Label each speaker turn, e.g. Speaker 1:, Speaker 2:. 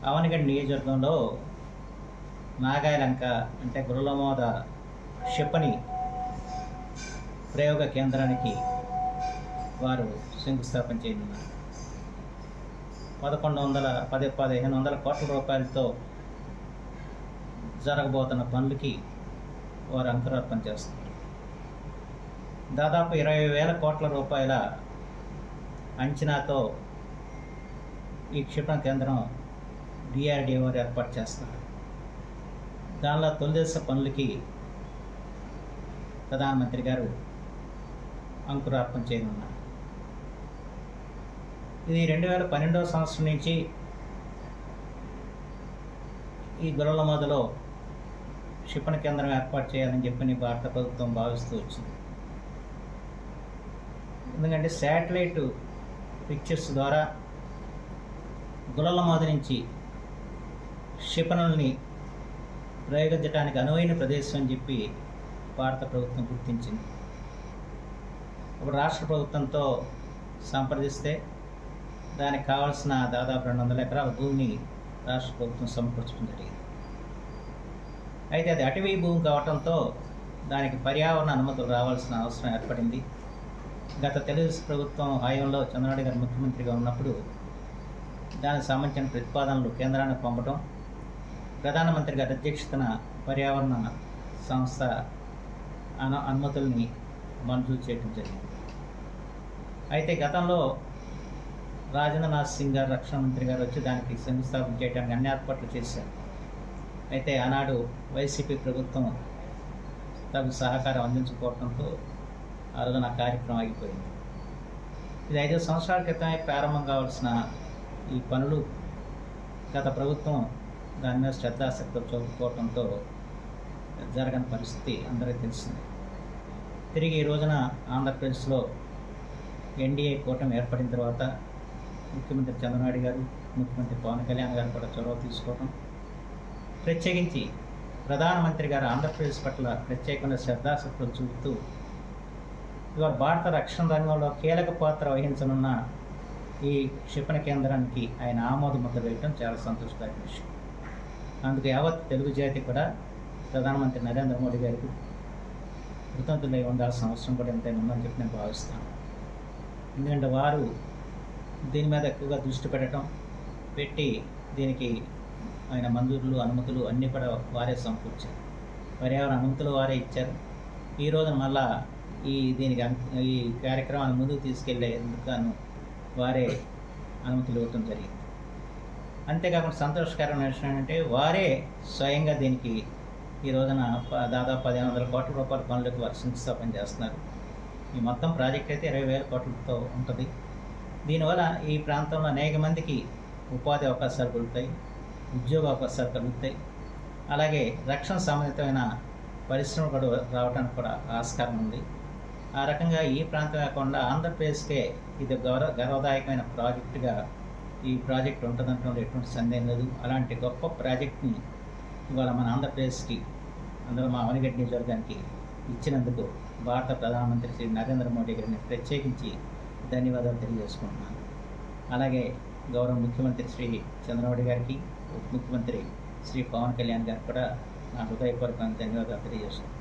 Speaker 1: అవనిగడ్డ నియోజకవర్గంలో నాగాయలంక అంటే గుర్రలమోద క్షిపణి ప్రయోగ కేంద్రానికి వారు శంకుస్థాపన చేయనున్నారు. 1500 కోట్ల రూపాయలతో జరగబోతున్న పనులకి వారు అంకురార్పణ చేస్తున్నారు. దాదాపు 20,000 కోట్ల రూపాయల అంచనాతో ఈ క్షిపణి కేంద్రం DRDO వారు ఏర్పాటు చేస్తున్నారు. దానిలో తొలిదశ పనులకి ప్రధానమంత్రి గారు అంకురార్పణ చేయనున్నారు. ఇది 2012వ సంవత్సరం నుంచి ఈ గుర్రలమోదలో క్షిపణి కేంద్రం ఏర్పాటు చేయాలని చెప్పని భారత ప్రభుత్వం భావిస్తూ వచ్చింది. ఎందుకంటే శాటిలైట్ పిక్చర్స్ ద్వారా గుర్రలమోద నుంచి క్షిపణుల్ని ప్రయోగించడానికి అనువైన ప్రదేశం అని చెప్పి భారత ప్రభుత్వం గుర్తించింది. ఇప్పుడు రాష్ట్ర ప్రభుత్వంతో సంప్రదిస్తే దానికి కావాల్సిన దాదాపు 200 ఎకరాల భూమిని రాష్ట్ర ప్రభుత్వం సమకూర్చడం జరిగింది. అయితే అది అటవీ భూమి కావడంతో దానికి పర్యావరణ అనుమతులు రావాల్సిన అవసరం ఏర్పడింది. గత తెలుగు ప్రభుత్వం హయాంలో చంద్రబాబు గారు ముఖ్యమంత్రిగా ఉన్నప్పుడు దానికి సంబంధించిన ప్రతిపాదనలు కేంద్రానికి పంపడం, ప్రధానమంత్రి గారి అధ్యక్షతన పర్యావరణ సంస్థ అనుమతుల్ని మంజూరు చేయడం జరిగింది. అయితే గతంలో రాజేంద్రనాథ్ సింగ్ గారు రక్షణ మంత్రి గారు వచ్చి దానికి శంకుస్థాపన చేయడానికి అన్ని ఏర్పాట్లు చేశారు. అయితే ఆనాడు వైసీపీ ప్రభుత్వం తగు సహకారం అందించకపోవడంతో ఆ రోజున కార్యక్రమం ఆగిపోయింది. ఇది 5 సంవత్సరాల క్రితమే ప్రారంభం కావాల్సిన ఈ పనులు గత ప్రభుత్వం దాని మీద శ్రద్ధాశక్తి చూపుకోవడంతో జరగని పరిస్థితి అందరికీ తెలిసింది. తిరిగి ఈ రోజున ఆంధ్రప్రదేశ్లో NDA కూటమి ఏర్పడిన తర్వాత ముఖ్యమంత్రి చంద్రబాబు గారు, ముఖ్యమంత్రి పవన్ కళ్యాణ్ గారు కూడా చొరవ తీసుకోవడం, ప్రత్యేకించి ప్రధానమంత్రి గారు ఆంధ్రప్రదేశ్ పట్ల ప్రత్యేకమైన శ్రద్ధాశక్తులు చూపుతూ ఇవాళ భారత రక్షణ రంగంలో కీలక పాత్ర వహించనున్న ఈ క్షిపణి కేంద్రానికి ఆయన ఆమోద ముద్ర వేయడం చాలా సంతోషదాయక విషయం. అందుకు యావత్ తెలుగు జాతి కూడా ప్రధానమంత్రి నరేంద్ర మోడీ గారికి కృతజ్ఞతలై ఉండాల్సిన అవసరం కూడా ఎంతైనా ఉందని చెప్పి నేను భావిస్తాను. ఎందుకంటే వారు దీని మీద ఎక్కువగా దృష్టి పెట్టి దీనికి ఆయన మంజూరులు అనుమతులు అన్నీ కూడా వారే సమకూర్చారు. పర్యావరణ అనుమతులు వారే ఇచ్చారు. ఈ రోజున మళ్ళా ఈ కార్యక్రమాన్ని ముందుకు తీసుకెళ్లేందుకు వారే అనుమతులు ఇవ్వటం జరిగింది. అంతేకాకుండా సంతోషకరమైన విషయం ఏంటంటే వారే స్వయంగా దీనికి ఈ రోజున దాదాపు 1,500 కోట్ల రూపాయల పనులకు వారు శంకుస్థాపన చేస్తున్నారు. ఈ మొత్తం ప్రాజెక్ట్ అయితే 20,000 కోట్లతో ఉంటుంది. దీనివల్ల ఈ ప్రాంతంలో అనేక మందికి ఉపాధి అవకాశాలు కలుగుతాయి, ఉద్యోగ అవకాశాలు కలుగుతాయి. అలాగే రక్షణ సంబంధితమైన పరిశ్రమలు కూడా రావడానికి కూడా ఆస్కారం ఉంది. ఆ రకంగా ఈ ప్రాంతం కాకుండా ఆంధ్రప్రదేశ్కే ఇది గర్వదాయకమైన ప్రాజెక్టుగా ఈ ప్రాజెక్ట్ ఉంటుందంటే ఎటువంటి సందేహం లేదు. అలాంటి గొప్ప ప్రాజెక్ట్ని ఇవాళ మన ఆంధ్రప్రదేశ్కి, అందులో మా అవనిగడ్డ నియోజకవర్గానికి ఇచ్చినందుకు భారత ప్రధానమంత్రి శ్రీ నరేంద్ర మోడీ గారిని ప్రత్యేకించి ధన్యవాదాలు తెలియజేసుకుంటున్నాను. అలాగే గౌరవ ముఖ్యమంత్రి శ్రీ చంద్రబాబు గారికి, ఉప ముఖ్యమంత్రి శ్రీ పవన్ కళ్యాణ్ గారికి కూడా నా హృదయపూర్వకంగా ధన్యవాదాలు తెలియజేస్తున్నాను.